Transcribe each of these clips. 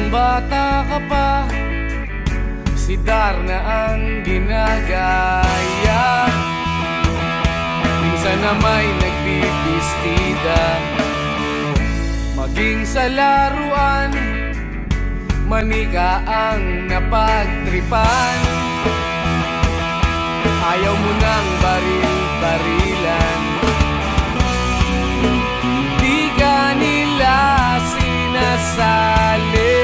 Bata ka pa, si Darna ang ginagaya. Minsan na may nagbibistida, maging sa laruan, manika ang napagtripan. Ayaw mo nang baril-barilan, di ka nila sinasali.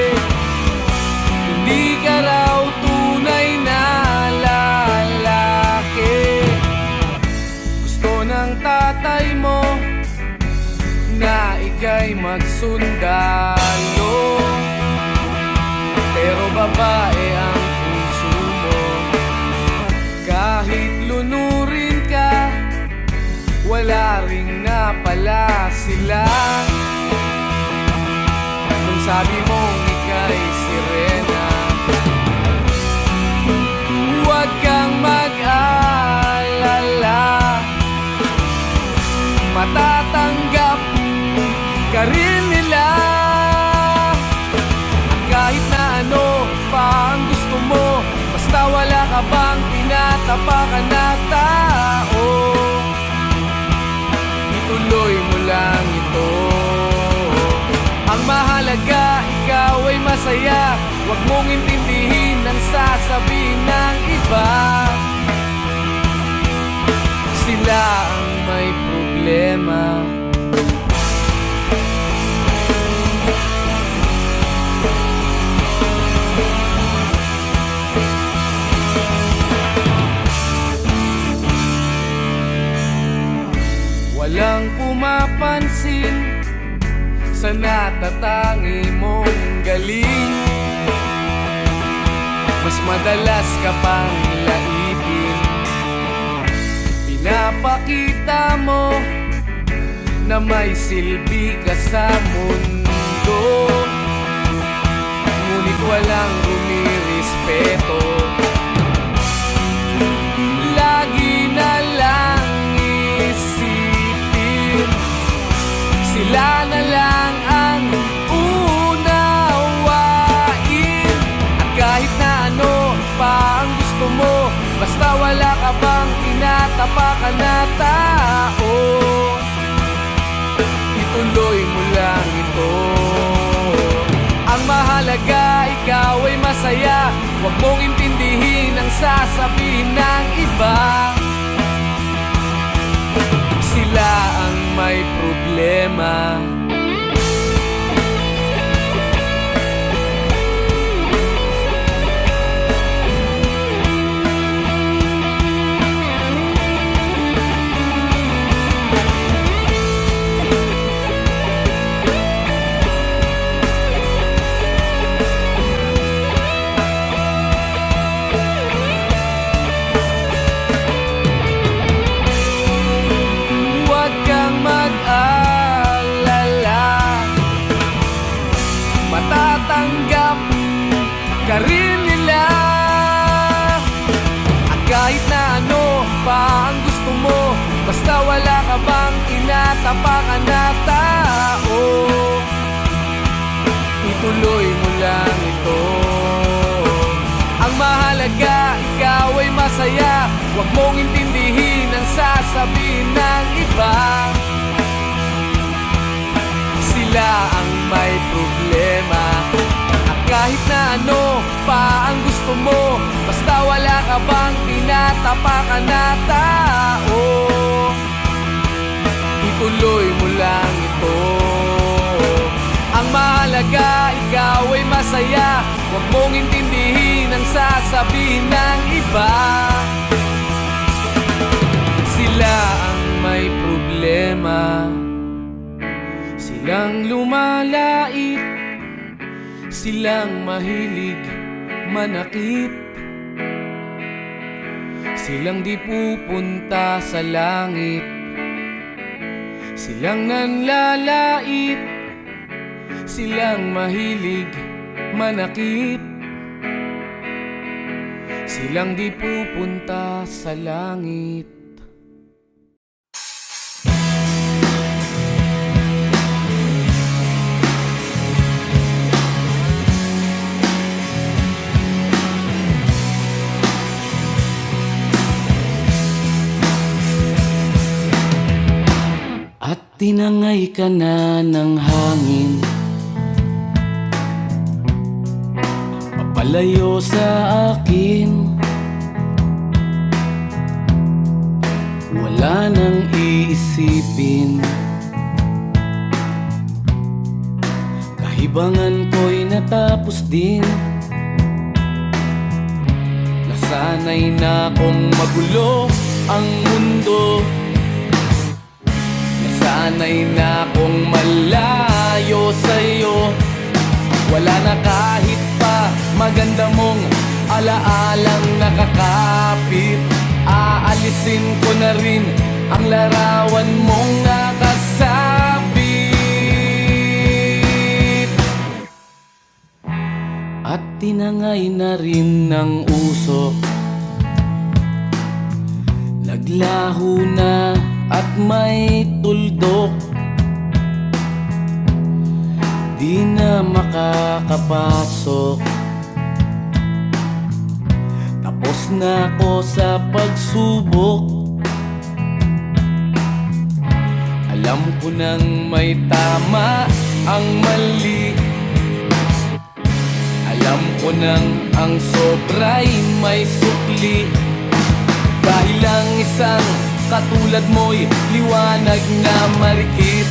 Hindi ka raw tunay na lalaki. Gusto ng tatay mo na ika'y magsundalo, pero babae ang puso mo. Kahit lunurin ka, wala ring napala sila. Kung sabi mong ika'y sirena, huwag kang mag-alala, matatanggap ka rin nila. At kahit na ano pa ang gusto mo, basta wala ka bang tinatapakan na tao, ituloy mo lang ito. Ang mahalaga, ikaw ay masaya. Huwag mong intindihin ang sasabihin ng iba. Sila ang may problema. Walang pumapansin sa natatangi mong galing. Mas madalas ka pang laipin, pinapakita mo na may silbi ka sa mundo. Ngunit walang rumirespeto, lagi na lang isipin, sila na lang ang unawain. At kahit na ano pa ang gusto mo, basta wala ka bang tinatapakan na tao, ituloy mo lang ito. Ang mahalaga, ikaw ay masaya. Huwag mong intindihin ang sasabihin ng iba. Sila ang may problema. Matatanggap ka rin nila. At kahit na ano pa ang gusto mo, basta wala ka bang tinatapakan na tao, ituloy mo lang ito. Ang mahalaga, ikaw ay masaya. Huwag mong intindihin ang sasabihin ng iba. Sila ang may problema. At kahit na ano pa ang gusto mo, basta wala ka bang tinatapakan na tao, ituloy mo lang ito. Ang mahalaga, ikaw ay masaya. Huwag sasabihin ng iba. Sila ang may problema, silang lumalait, silang mahilig manakit, silang di pupunta sa langit, silang nanlalait, silang mahilig manakit, silang di pupunta sa langit. At tinangay ka na ng hangin, papalayo sa akin. Wala nang iisipin, kahibangan ko'y natapos din. Nasanay na kong magulo ang mundo, sanay na akong malayo sa'yo. Wala na kahit pa maganda mong alaalang nakakapit. Aalisin ko na rin ang larawan mong nakasabit. At tinangay na rin ng usok, naglaho na at may tuldok. Di na makakapasok, tapos na ako sa pagsubok. Alam ko nang may tama ang mali, alam ko nang ang sobra'y may sukli. Dahil lang isang katulad mo'y liwanag na marikit,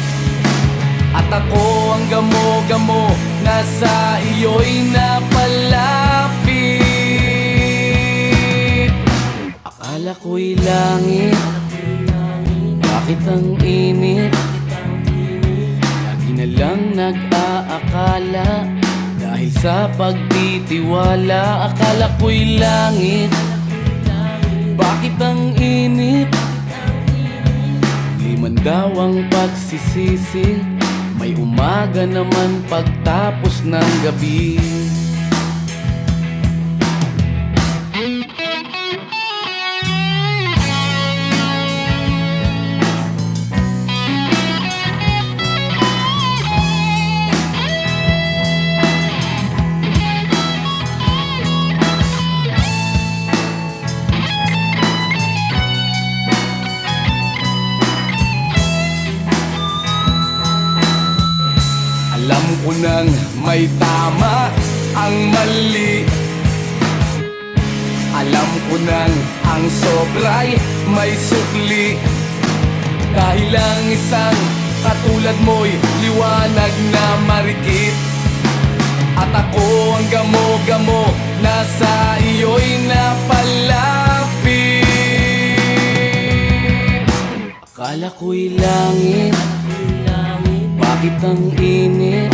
at ako ang gamo-gamo na sa iyo'y napalapit. Akala ko'y langit, bakit ang init? Lagi na lang nag-aakala, dahil sa pagtitiwala. Akala ko'y langit, bakit ang init? Man daw ang pagsisisi, may umaga naman pagtapos ng gabi. Alam ko nang may tama ang mali, alam ko nang ang sobra'y may sukli. Dahil lang isang katulad mo'y liwanag na marikit, at ako ang gamo-gamo na sa iyo'y napalapit. Akala ko'y langit, bakit ang init?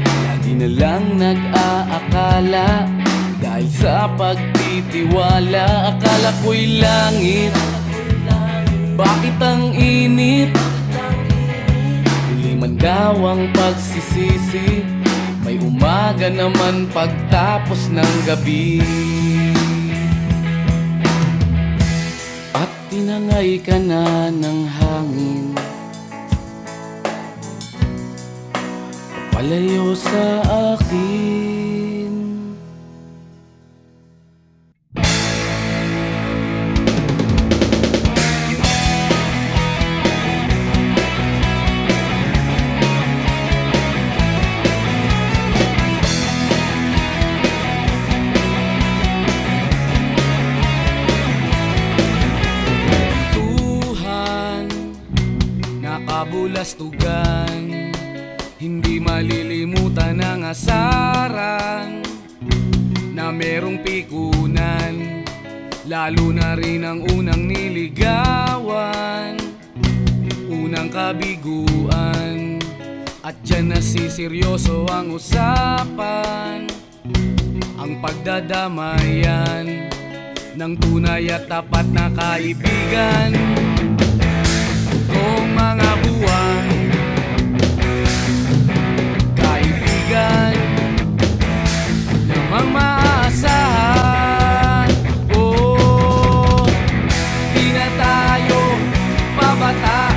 Lagi na lang nag-aakala, dahil sa pagtitiwala. Akala ko'y langit, bakit ang init? Huli man daw ang pagsisisi, may umaga naman pagtapos ng gabi. At tinangay ka na ng hangin, palayo sa akin. Tuhan, nakabulastugan, hindi malilimutan ang asaran na merong pikunan, lalo na rin ang unang niligawan, unang kabiguan, at dyan nasiseryoso ang usapan, ang pagdadamayan ng tunay at tapat na kaibigan. Kung mga buwan, kaibigan namang maaasahan. Oh, di na tayo pabata,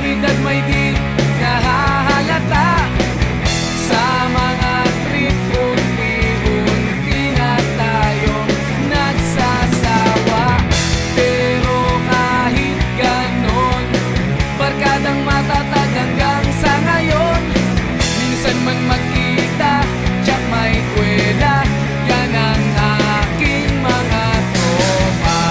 edad may di nahahalata. Sa mga trip, unti-unti na tayo nagsasawa. Pero kahit ganon, barkadang matatag hanggang sa ngayon. Minsan man magkita, tsak may kwela, yan ang aking mga tropa.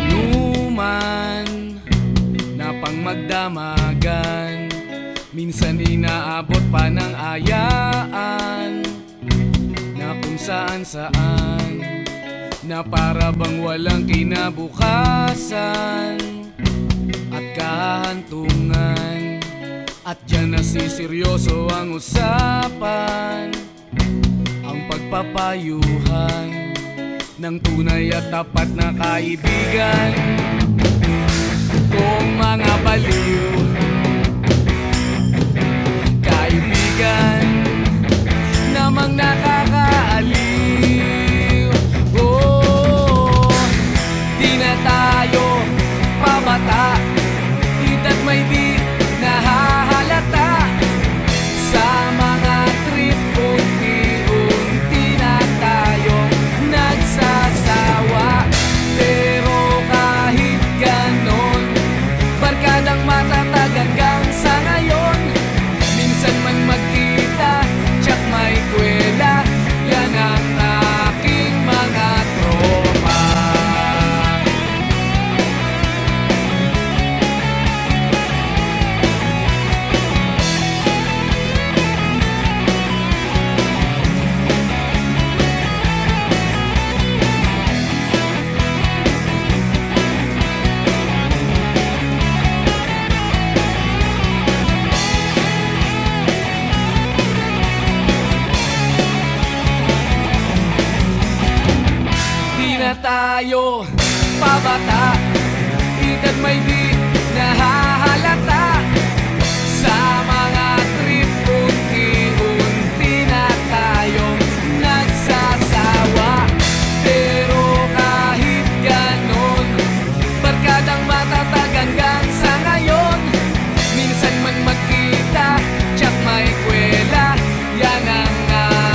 Inuman na pang magdamagan, minsan inaabot pa ng ayaan, na kung saan-saan, na para bang walang kinabukasan at kahantungan. At dyan nasiseryoso ang usapan, ang pagpapayuhan ng tunay at tapat na kaibigan. Kung mga baliw, kaibigan namang nakakaaliw. Oh, di na tayo pabata, edad may di nahahalata. Sa mga trip, unti-unti na tayo nagsasawa. Pero kahit ganon, barkadang matatag hanggang sa ngayon. Minsan man magkita, tsak may kwela, yan ang aking mga tropa. Di na tayo pabata, edad may di nahahalata. Sa mga trip, unti-unti na tayong nagsasawa. Pero kahit ganon, barkadang matatag hanggang sa ngayon. Minsan man magkita, tsak may kwela, yan ang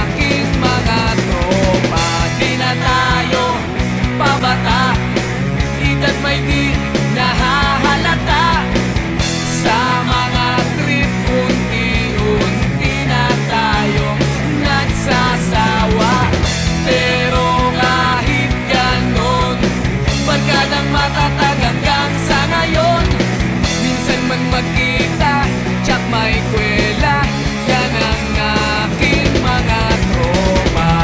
aking mga tropa. Di na tayo pabata, edad may di nahahalata. Sa mga trip, unti-unti na tayo nagsasawa. Pero kahit ganon, barkadang matatag hanggang sa ngayon. Minsan man magkita, tsak may kwela, yan ang aking mga tropa.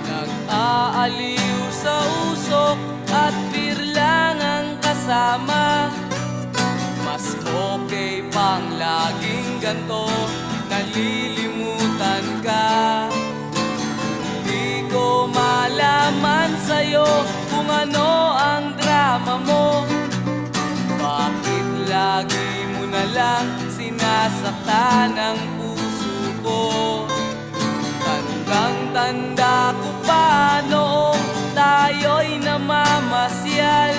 Nag-aaliw sa usok at birlang ang kasama. Mas okay pang laging ganto, nalilimutan ka. Di ko malaman sa'yo kung ano ang drama mo. Bakit lagi mo na lang sinasaktan ang puso ko? tanda ko pa noong tayo'y namamasyal.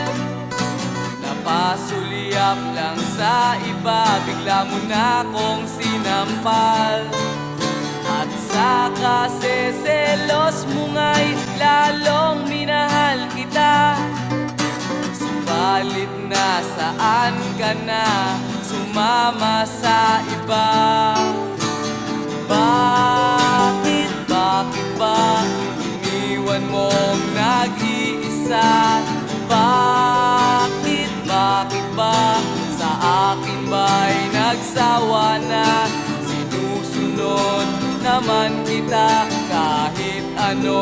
Napasulyap lang sa iba, bigla mo na akong sinampal. At sa kaseselos mo nga'y lalong minahal kita. Subalit nasaan ka na, sumama sa iba? Bakit ba iniwan mong nag-iisa? Bakit ba sa akin ba'y nagsawa na? Sinusunod naman kita kahit ano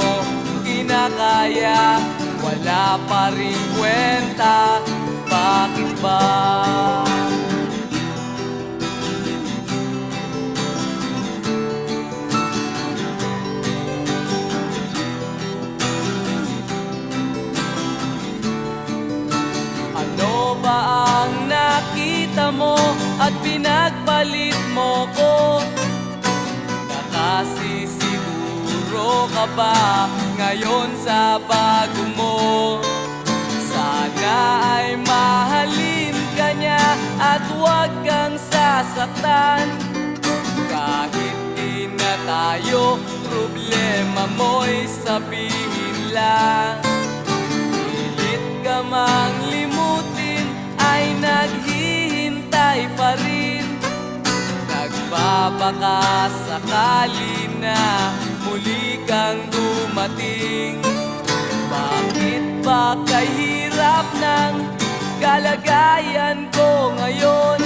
kinakaya, wala pa rin kwenta. Bakit ba? Ano ba ang nakita mo at pinagpalit mo ko? Nakasisiguro ka ba ngayon sa bago mo? Sana ay mahalin ka niya at huwag kang sasaktan. Kahit di na tayo, problema mo'y sabihin lang. Pilit ka mang limutin ay naghihintay pa rin. Nagbabaka sakali na muli kang dumating. Bakit ba kahirap ng kalagayan ko ngayon?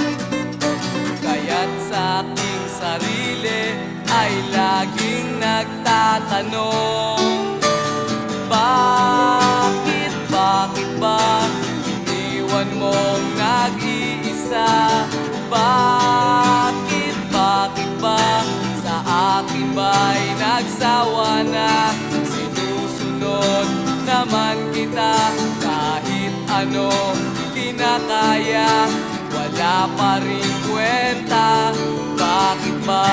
Kaya't sa aking sarili ay laging nagtatanong, bakit ba iniwan mong nag-iisa? Bakit ba sa akin ba'y nagsawa na? Sinusunod naman kita kahit ano kinakaya, wala pa rin kwenta. Bakit ba?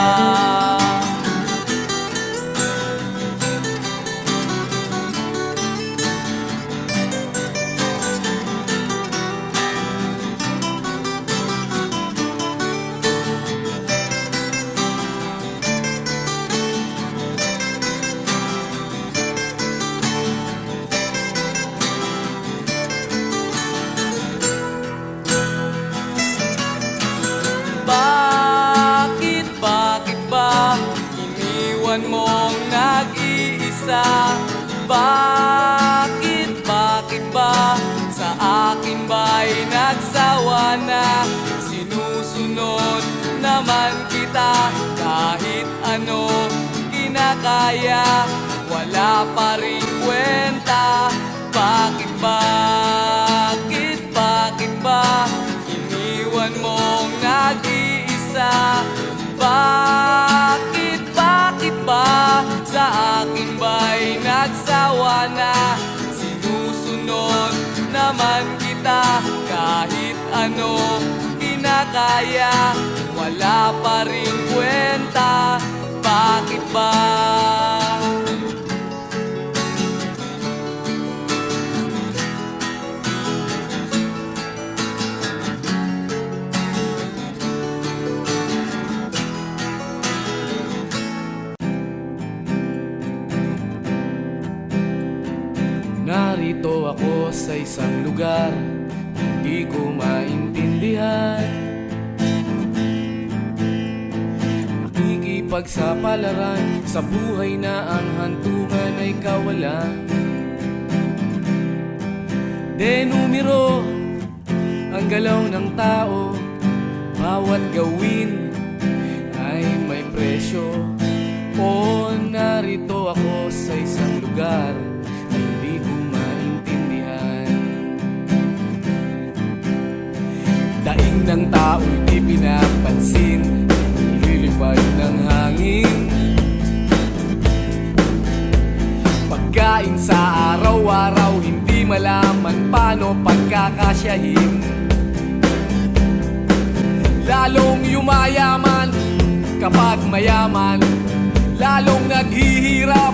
Bakit ba iniwan mong nag-iisa? Bakit ba sa akin ba'y nagsawa na? Sinusunod naman kita kahit ano kinakaya, wala pa rin kwenta. Bakit ba iniwan mong nag-iisa? Bakit ba sa akin ba'y nagsawa na? Sinusunod naman kita kahit ano kinakaya, wala pa rin kwenta. Bakit ba? Narito ako sa isang lugar hindi ko maintindihan. Nakikipagsapalaran sa buhay na ang hantungan ay kawalan. Denumero ang galaw ng tao, bawat gawin ay may presyo. O narito ako sa isang lugar na hindi ko maintindihan. Daing ng tao'y di pinapansin, ililipad ng hangin. Pagkain sa araw-araw, hindi malaman paano pagkakasyahin. Lalong yumayaman kapag mayaman, lalong naghihirap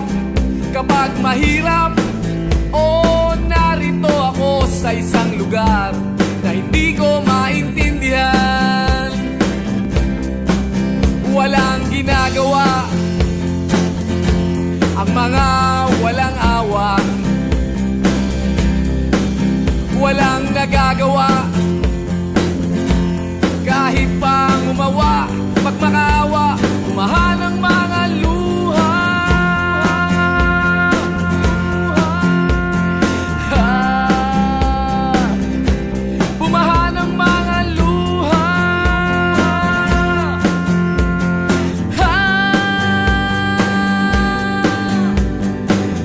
kapag mahirap, oh, narito ako sa isang lugar na hindi ko maintindihan. Walang ginagawa ang mga walang awa, walang nagagawa kahit pang umawa, magmakaawa, umahan ang mga luha. Bumahan ang mga luha.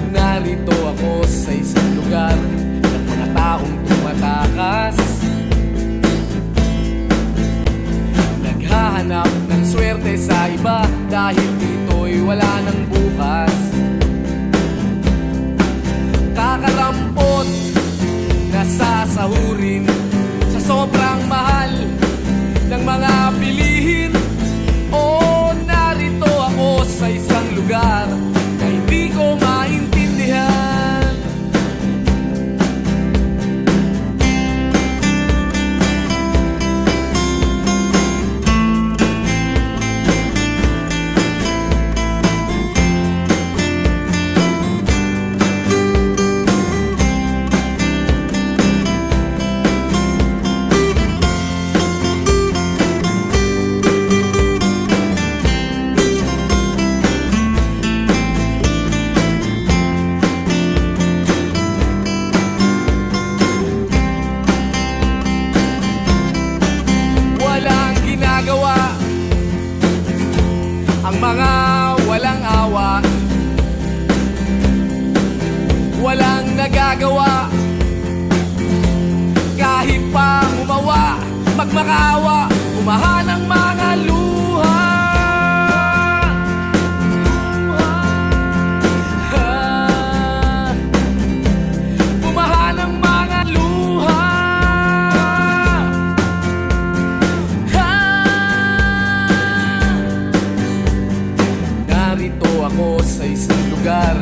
Narito ako sa isang lugar ng mga taong tumatakas, naghahanap ng swerte sa iba dahil dito'y wala ng bukas. Kakarampot na sasahurin sa sobrang mahal ng mga bilihin. Oh, narito ako sa isang lugar na hindi ko maintindihan. Ang mga walang awa, walang nagagawa kahit pa umawa, magmakaawa, umahan ang mga luha. Bumahan ang mga luha. Narito ako sa isang lugar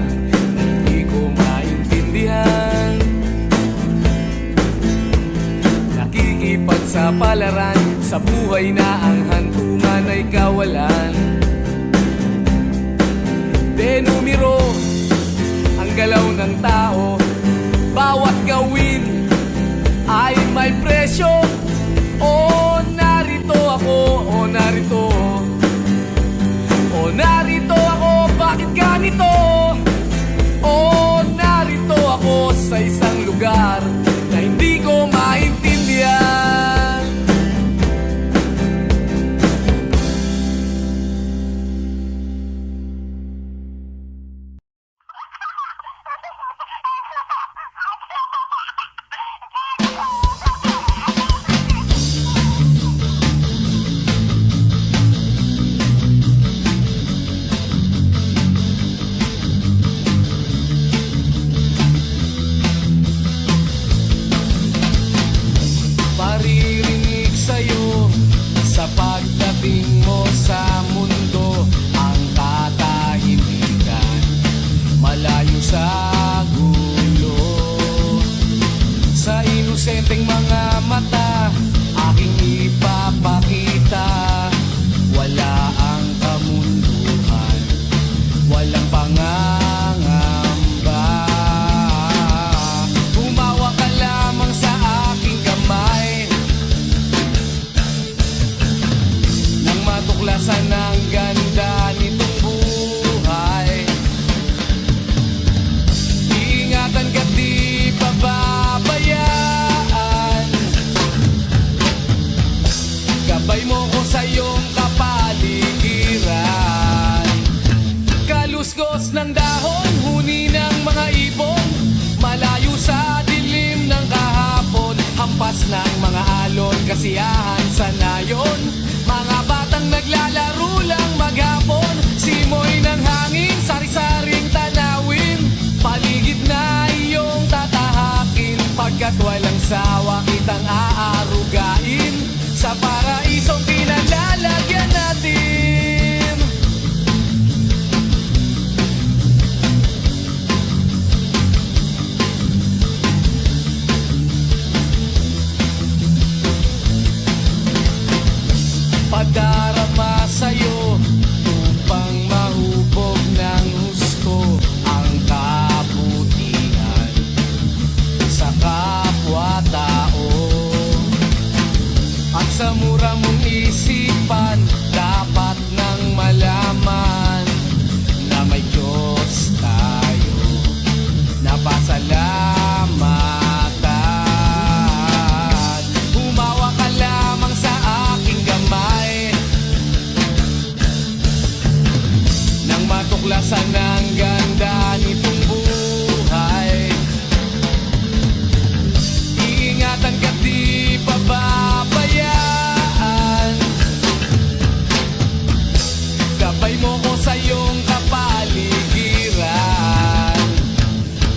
na hindi ko maintindihan. Nakikipagsapalaran sa buhay na ang hantungan ay kawalan. Denumero ang galaw ng tao, bawat gawin ay may presyo. Oh, narito ako, oh, narito. Oh, narito ako, bakit ganito? Oh, narito ako sa isang lugar na hindi ko maintindihan. matuklasan ang ganda nitong buhay. Iingatan ka't di pababayaan. Gabay mo ko sa iyong kapaligiran.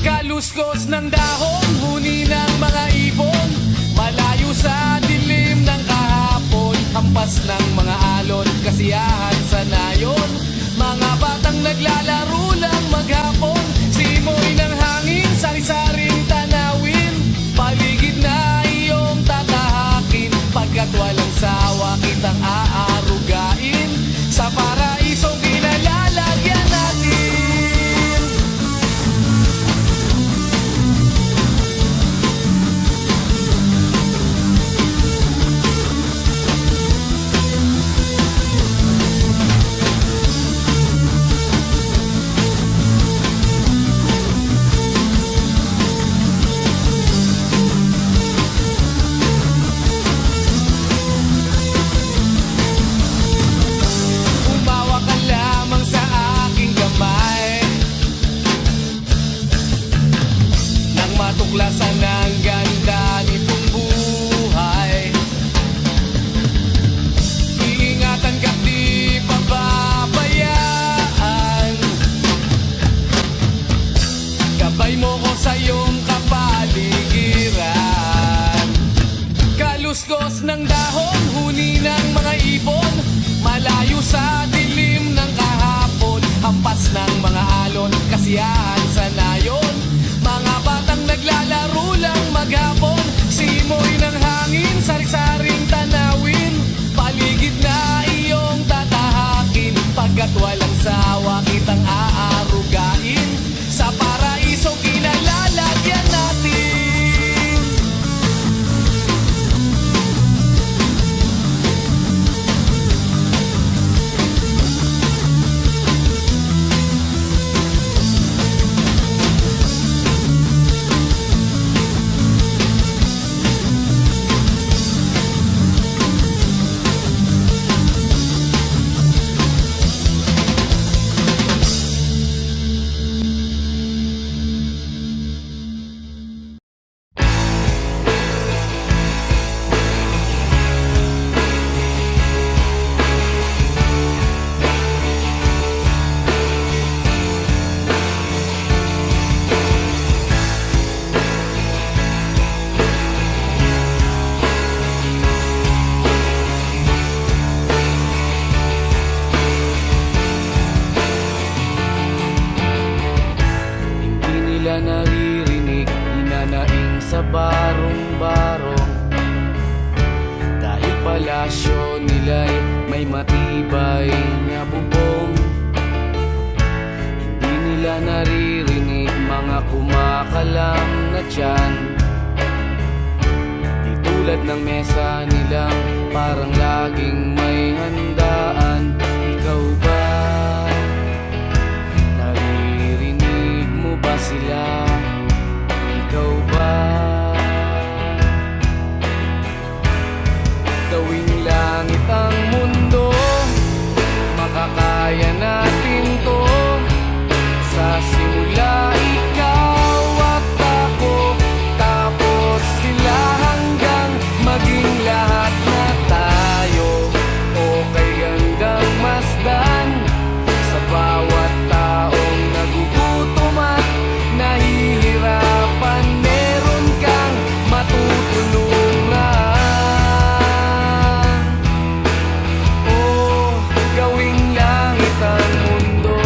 Kaluskos ng dahon, huni ng mga ibon, malayo sa dilim ng kahapon, hampas ng mga alon, kasiyahan sa nayon. Mga batang naglalaro lang maghapon, simoy ng hangin, sari-saring tanawin, paligid na iyong tatahakin, pagkat walang sawa kitang aarugain, sa paraisong kinalalagyan natin. Matuklasan ang ganda nitong buhay. Iingatan ka't di pababayaan. Gabay mo ko sa iyong kapaligiran. Kaluskos ng dahon, huni ng mga ibon, malayo sa dilim ng kahapon, hampas ng mga alon, kasiyahan sa nayon. Mga batang naglalaro lang maghapon, simoy ng hangin, sari-saring tanawin, paligid na iyong tatahakin, pagkat walang sawa kitang aarugain, sa paraiso kinalalagyan natin. Naririnig, hinanaing sa barong-barong, dahil palasyo nila'y may matibay na bubong. Hindi nila naririnig mga kumakalam na tiyan, di tulad ng mesa nilang parang laging may handaan. Ikaw ba? Ba sila? Ikaw ba? Gawing langit ang mundo, makakaya natin to. Sa simula ikaw at ako, tapos sila, hanggang maging lahat na tayo. Okay hanggang masdan sa bawat taong nagugutom at nahihirapan, meron kang matutulungan. Oh, gawing langit ang mundo.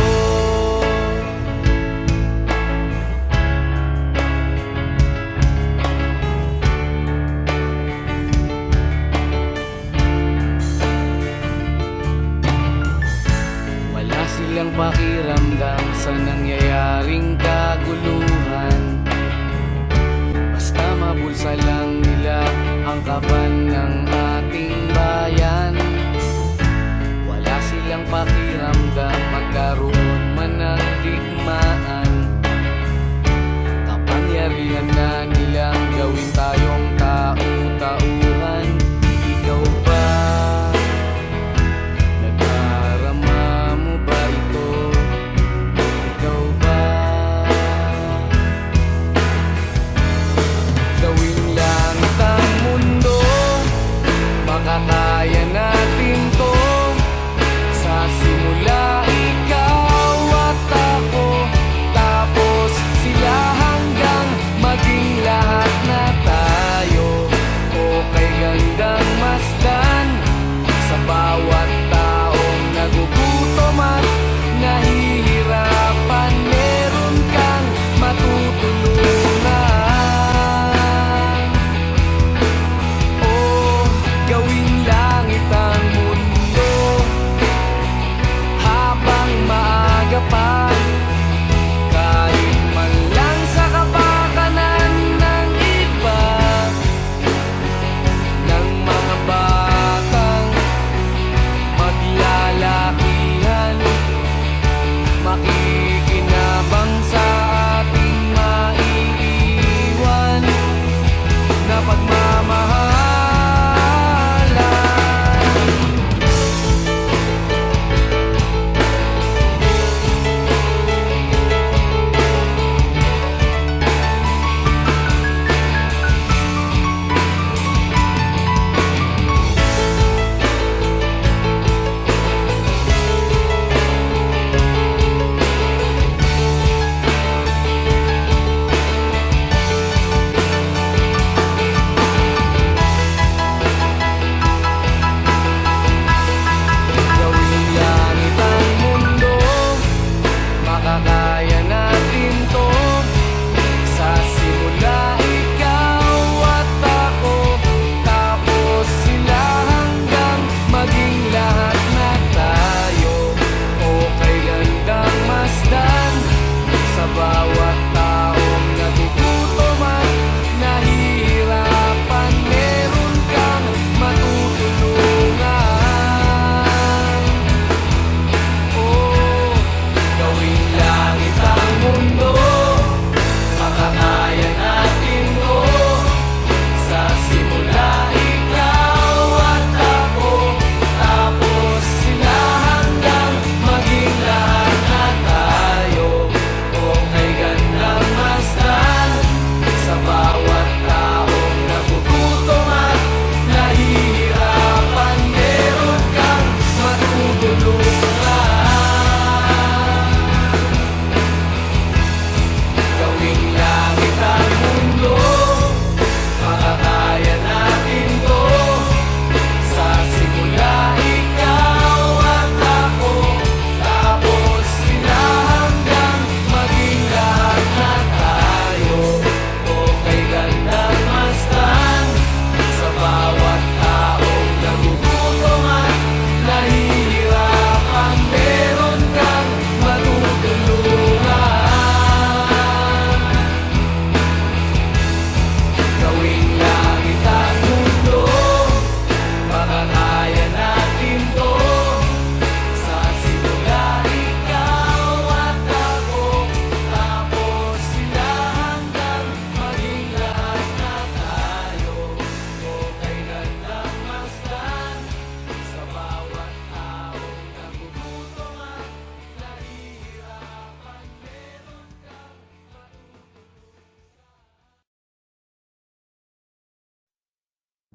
Wala silang pakiramdam sa nangyayaring kaguluhan, basta mabulsa lang nila ang kaban ng ating bayan. Wala silang pakiramdam magkaroon man ng digmaan, kapangyarihan na nilang gawin tayong tau-tauhan. Ikaw ba? Nagdarama mo ba ito?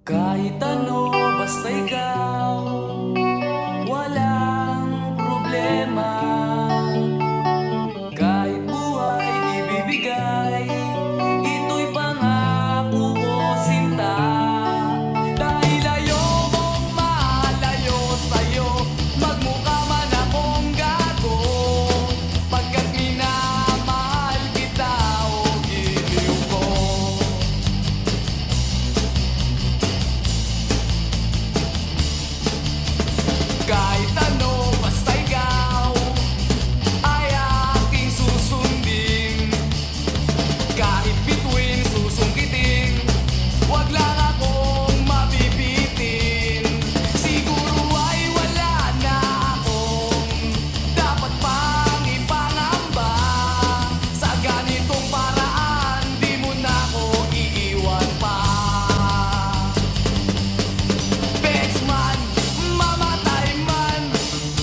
Kahit ano, basta ikaw, walang problema. Kahit buhay ibibigay, ito'y pangako ko, sinta. Dahil ayokong malayo sa'yo, magmukha man akong gago, pagkat minamahal kita, o giliw ko. Kahit ano, basta ikaw ay aking susundin. Kahit bituin, susungkitin, wag lang akong mabibitin. Siguro ay wala na akong dapat pang ipangamba. Sa ganitong paraan, di mo na ako iiwan pa. Bexman, mamatay man,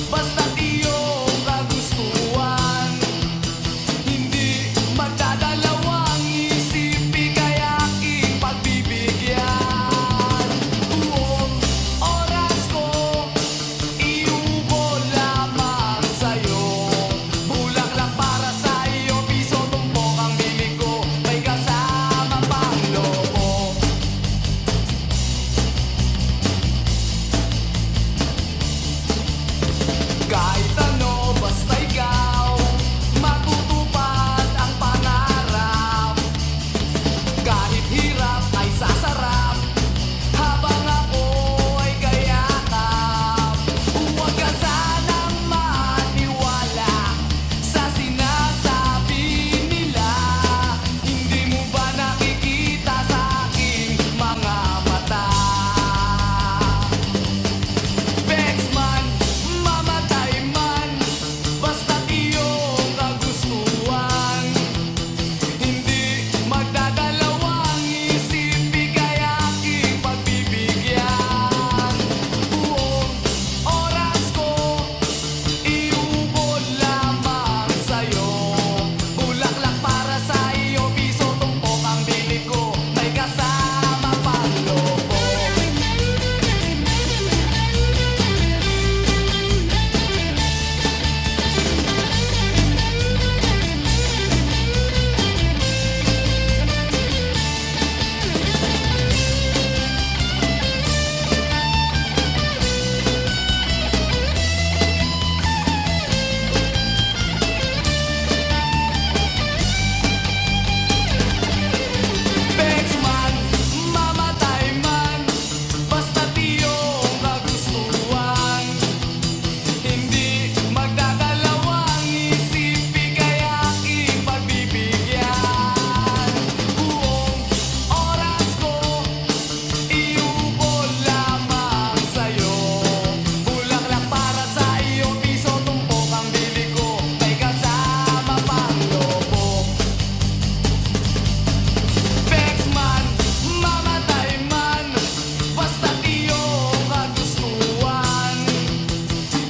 basta't iyong kagustuhan. Hindi magdadalawang isip, ika'y aking pagbibigyan. Buong oras ko, iubo lamang sa'yo. Bulaklak para sa'yo, piso tumpok ang bibig ko, may kasama pang lobo. Kahit ano, basta ikaw, matutupad ang pangarap. Kahit hirap ay sasarap, habang ako ay kayakap. Huwag ka sanang maniwala sa sinasabi nila. Hindi mo ba nakikita sa aking mga mata? Bexman, mamatay man, basta't iyong kagustuhan. Hindi magdadalawang isip, ika'y aking pagbibigyan. Buong oras ko, iubo lamang sa'yo. Bulaklak para sa iyo, piso tumpok ang bili ko, may kasama pang lobo. Bexman, mamatay man, basta't iyong kagustuhan. Hindi magdadalawang isip, ika'y aking pagbibigyan. Buong oras ko, iubo lamang sa'yo. Bulaklak para sa iyo, piso tumpok ang bili ko, may kasama pang lobo. Bexman, mamatay man, basta't iyong kagustuhan.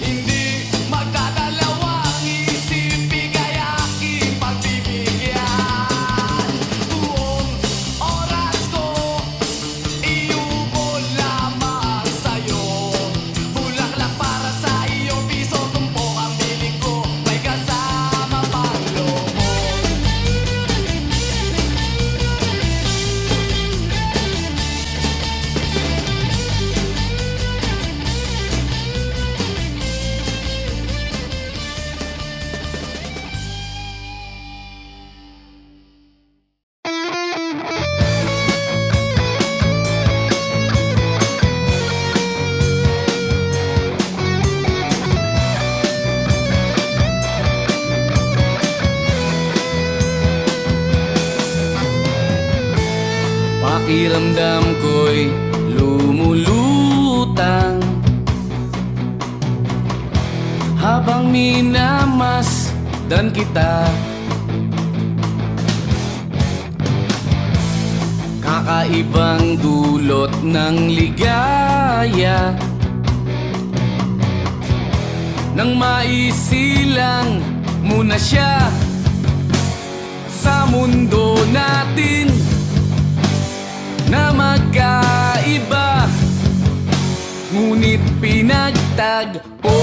Hindi magdadalawang isip, ika'y aking pagbibigyan. Buong oras ko, iubo lamang sa'yo. Bulaklak para sa iyo, piso tumpok ang bili ko, may kasama pang lobo. Pakiramdam ko'y lumulutang habang minamasdan kita. Kakaibang dulot ng ligaya, nang maisilang mo na siya sa mundo natin na magkaiba. ngunit pinagtagpo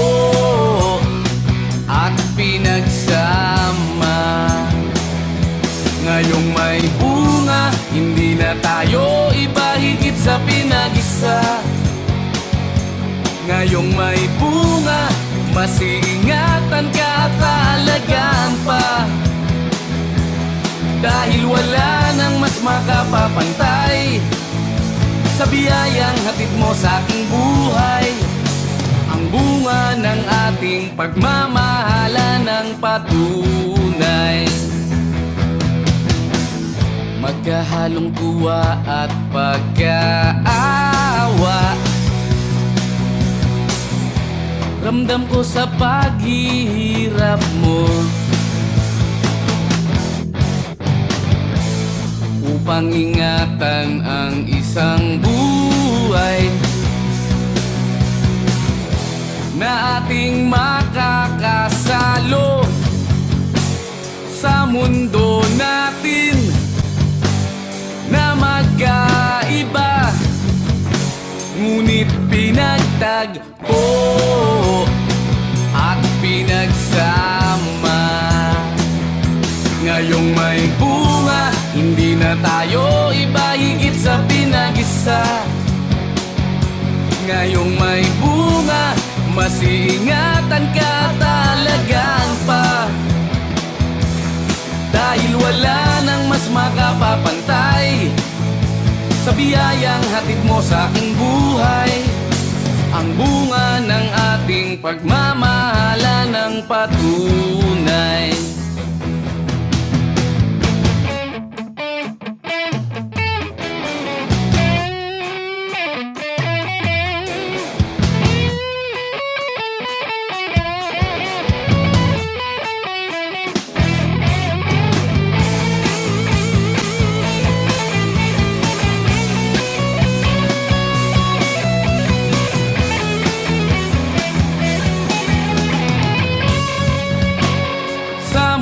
at pinagsama. Ngayong may bunga, hindi na tayo iba higit sa pinag-isa. Ngayong may bunga, mas iingatan ka at aalagaan pa. Dahil wala nang mas makapapantay sa biyayang hatid mo sa aking buhay. Ang bunga ng ating pagmamahalan ng patunay. Magkahalong tuwa at pagkaawa, ramdam ko sa paghihirap mo, upang ingatan ang isang buhay na ating makakasalo sa mundo natin na magkaiba, ngunit pinagtagpo at pinagsama. Ngayong may bunga, hindi na tayo iba higit sa pinag-isa. Ngayong may bunga, mas iingatan ka at alagaan pa. Dahil wala nang mas makapapantay sa biyayang hatid mo sa aking buhay. Ang bunga ng ating pagmamahalan ng patunay.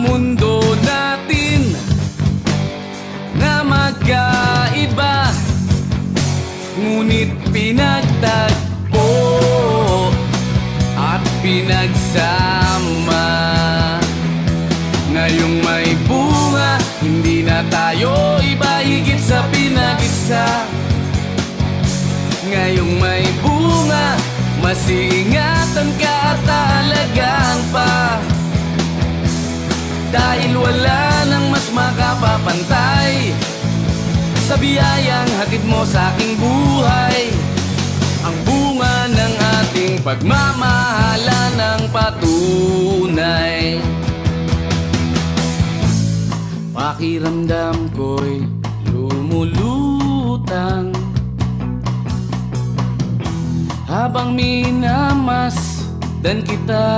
Mundo natin na magkaiba, ngunit pinagtagpo at pinagsama. Ngayong may bunga, hindi na tayo iba higit sa pinag-isa. Ngayong may bunga, mas iingatan ka at alagaan pa. Dahil wala nang mas makapapantay sa biyayang hatid mo sa aking buhay. Ang bunga ng ating pagmamahalan ng patunay. Pakiramdam ko'y lumulutang habang minamasdan kita.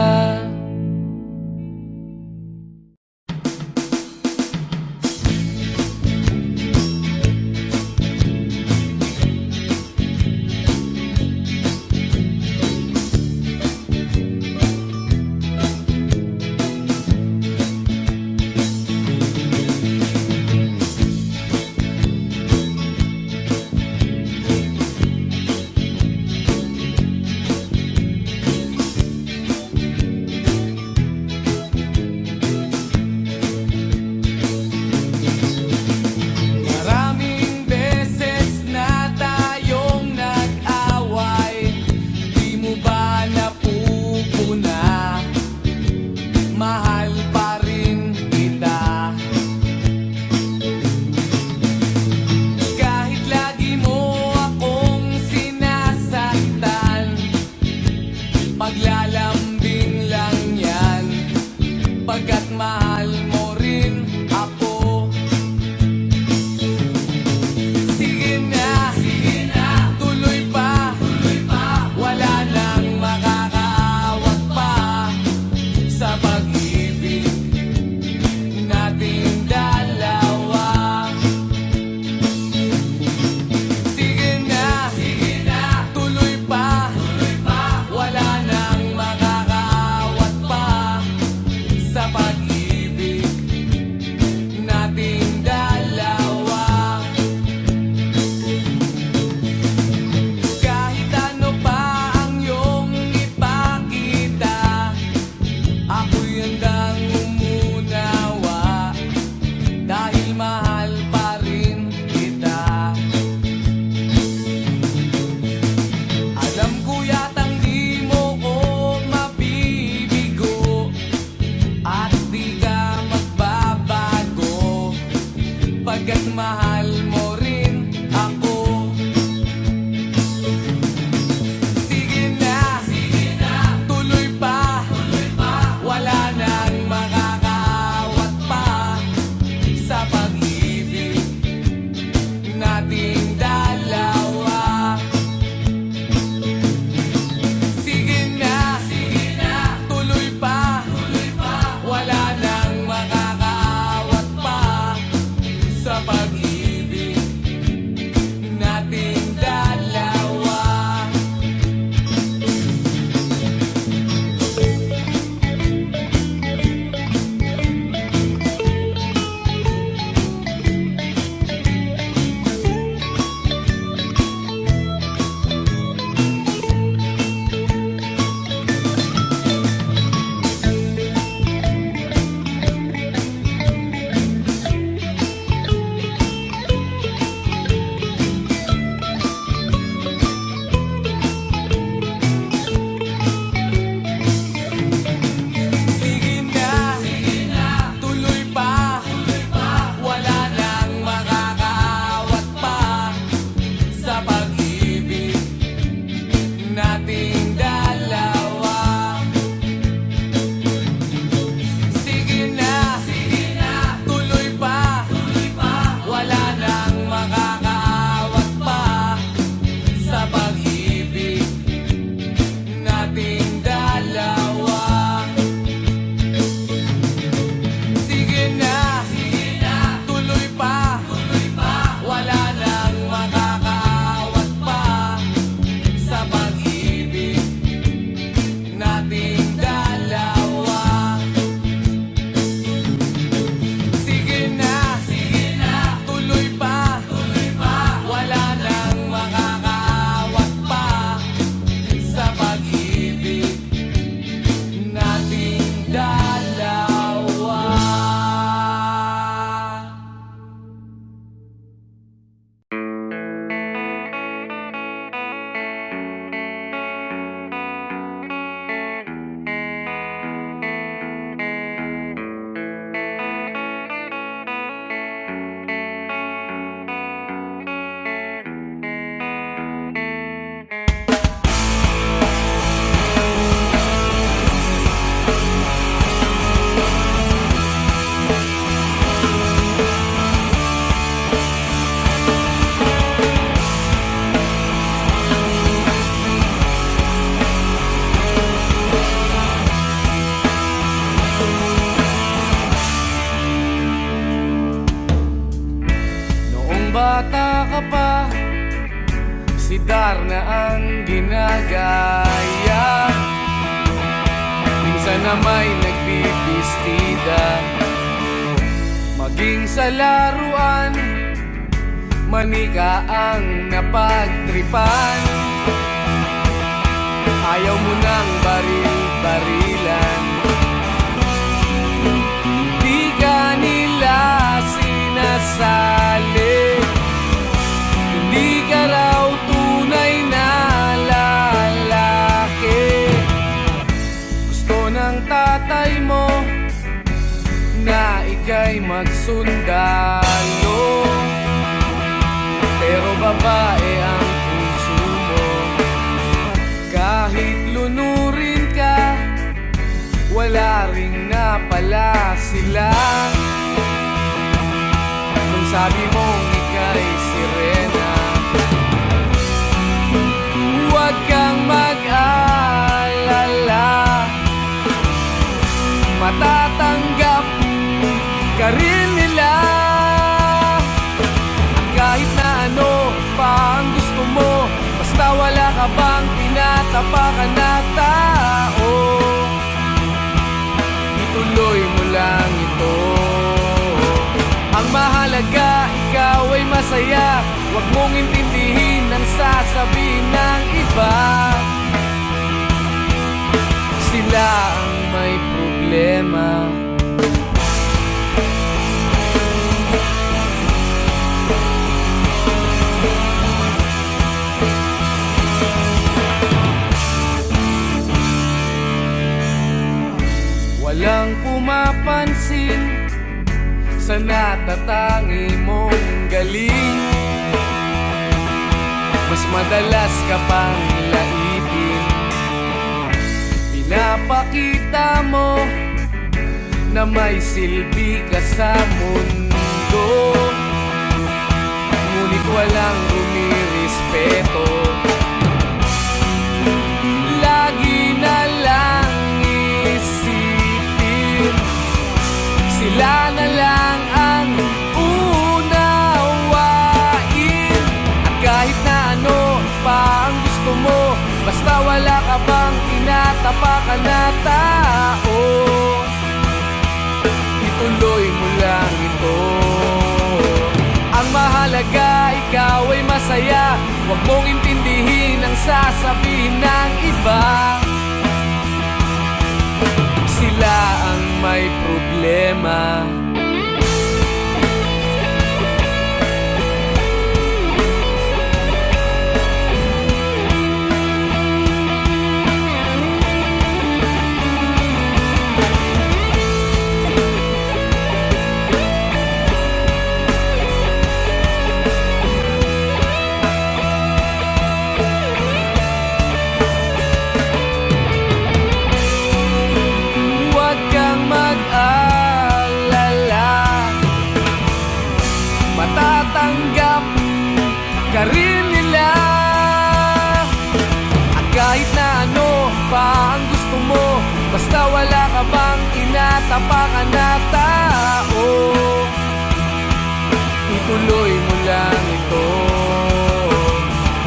Paglalambing lang yan, pagkat mahal mo rin ako. Sige na, tuloy pa, wala nang makakaawat pa sa pag-ibig nating dalawa. Sige na, tuloy pa, wala nang makakaawat pa sa pag-ibig nating dalawa. Kahit ano pa Pagkat mahal mo rin ako. Sige na, tuloy pa. Wala nang makakaawat pa sa pag-ibig nating dalawa. Sige na, tuloy pa. Wala nang makakaawat pa sa pag-ibig nating dalawa. Sige na, tuloy pa. Wala nang makakaawat pa sa pag-ibig nating dalawa. Sige na, tuloy pa. Wala nang makakaawat pa sa pag-ibig nating dalawa. Sige na, tuloy pa. Wala nang makakaawat pa sa pag-ibig nating dalawa. Sige na, tuloy pa. Wala nang makakaawat pa sa pag-ibig nating dalawa. Noong bata ka pa, si Darna ang ginagaya. Minsan na may nagbibistida, maging sa laruan, manika ang napagtripan. Ayaw mo nang baril-barilan, di ka nila sinasali. Hindi ka raw tunay na lalaki. Gusto ng tatay mo na ika'y magsundalo, pero babae ang puso mo. Kahit lunurin ka, wala ring napala sila. Kung sabi mong ika'y sirena, huwag kang mag-alala, matatanggap ka rin nila. Kahit na ano pa ang gusto mo, basta wala ka bang tinatapakan na tao, ituloy mo lang ito. Ang mahalaga, ikaw ay masaya. Huwag mong intindihin ang sasabihin ng iba. Sila ang may problema. Walang pumapansin sa natatangi mong galing. Mas madalas ka pang laipin. Pinapakita mo na may silbi ka sa mundo, ngunit walang rumirespeto. Lagi na lang isipin, sila na lang ang unawain. At kahit na ano pa ang gusto mo, basta wala ka bang tinatapakan na tao, ituloy mo lang ito. Ang mahalaga, ikaw ay masaya. Huwag mong intindihin ang sasabihin ng iba. Sila ang may problema. Matatanggap ka rin nila. At kahit na ano pa ang gusto mo, basta wala ka bang tinatapakan na tao, ituloy mo lang ito.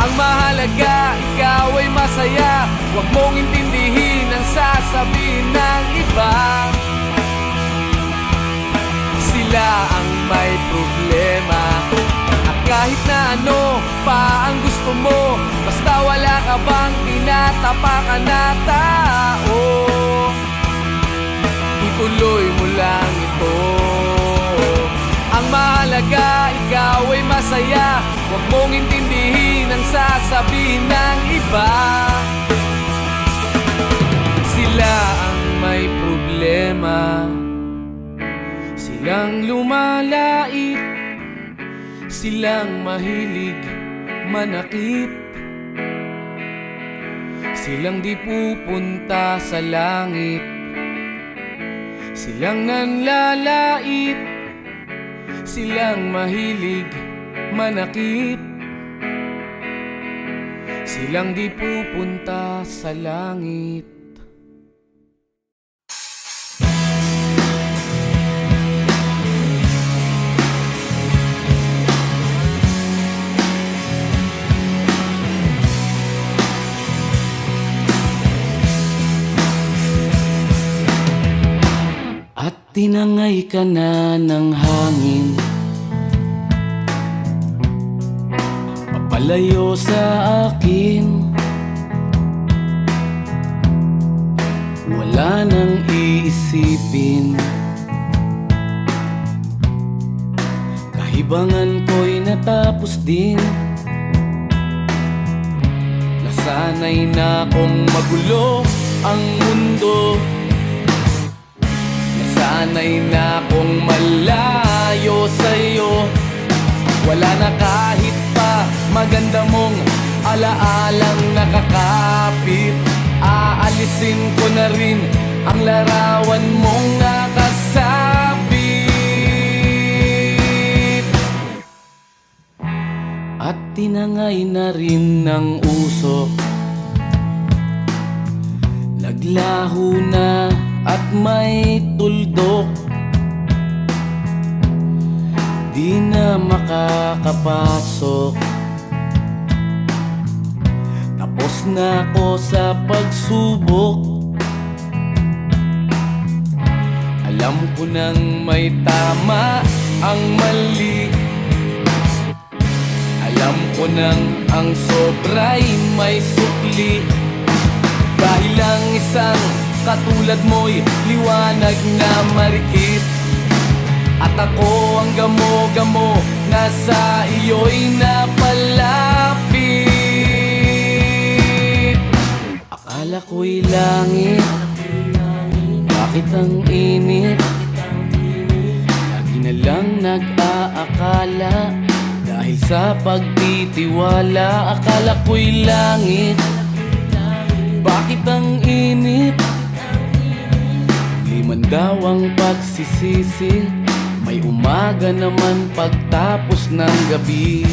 Ang mahalaga, ikaw ay masaya. Huwag mong intindihin ang sasabihin ng iba. Sila ang may problema. At kahit na ano pa ang gusto mo, basta wala ka bang tinatapakan na tao, ituloy mo lang ito. Ang mahalaga, ikaw ay masaya. Huwag mong intindihin ang sasabihin ng iba. Sila ang may problema. Silang lumalait, silang mahilig manakit, silang di pupunta sa langit, silang nanlalait, silang mahilig manakit, silang di pupunta sa langit. At tinangay ka na ng hangin, papalayo sa akin. Wala nang iisipin, kahibangan ko'y natapos din. Nasanay na kong magulo ang mundo, sanay na kong malayo sa'yo. Wala na kahit pa maganda mong alaalang nakakapit. Aalisin ko na rin ang larawan mong nakasabit. At tinangay na rin ng usok, naglaho na at may tuldok. Di na makakapasok, tapos na ako sa pagsubok. Alam ko nang may tama ang mali, alam ko nang ang sobra'y may sukli. Dahil lang isang katulad mo'y liwanag na marikit, at ako ang gamo-gamo na sa iyo'y napalapit. Akala ko'y langit, bakit ang init? Lagi na lang nag-aakala. Dahil sa pagtitiwala, akala ko'y langit. Bakit ang init? Liman daw ang pagsisisi. May umaga naman pagtapos ng gabi.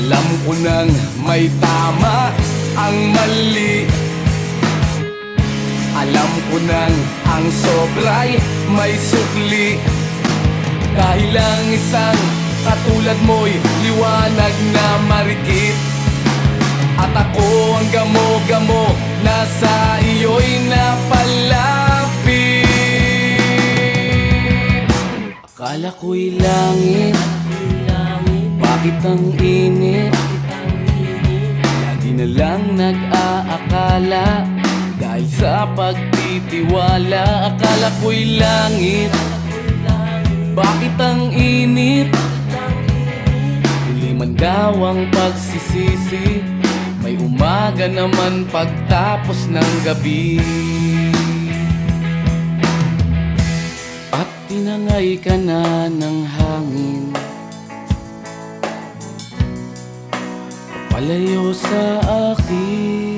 Alam ko nang may tama ang mali. Alam ko nang ang sobra'y may sukli. Dahil lang isang katulad mo'y liwanag na marikit. At ako ang gamo-gamo na sa iyo'y napalapit. Akala ko'y langit. Bakit ang init? Lagi na lang nag-aakala. Dahil sa pagtitiwala, akala ko'y langit. Bakit ang init? Huli man daw ang pagsisisi. May umaga naman pagtapos ng gabi. At tinangay ka na ng hangin, palayo sa akin.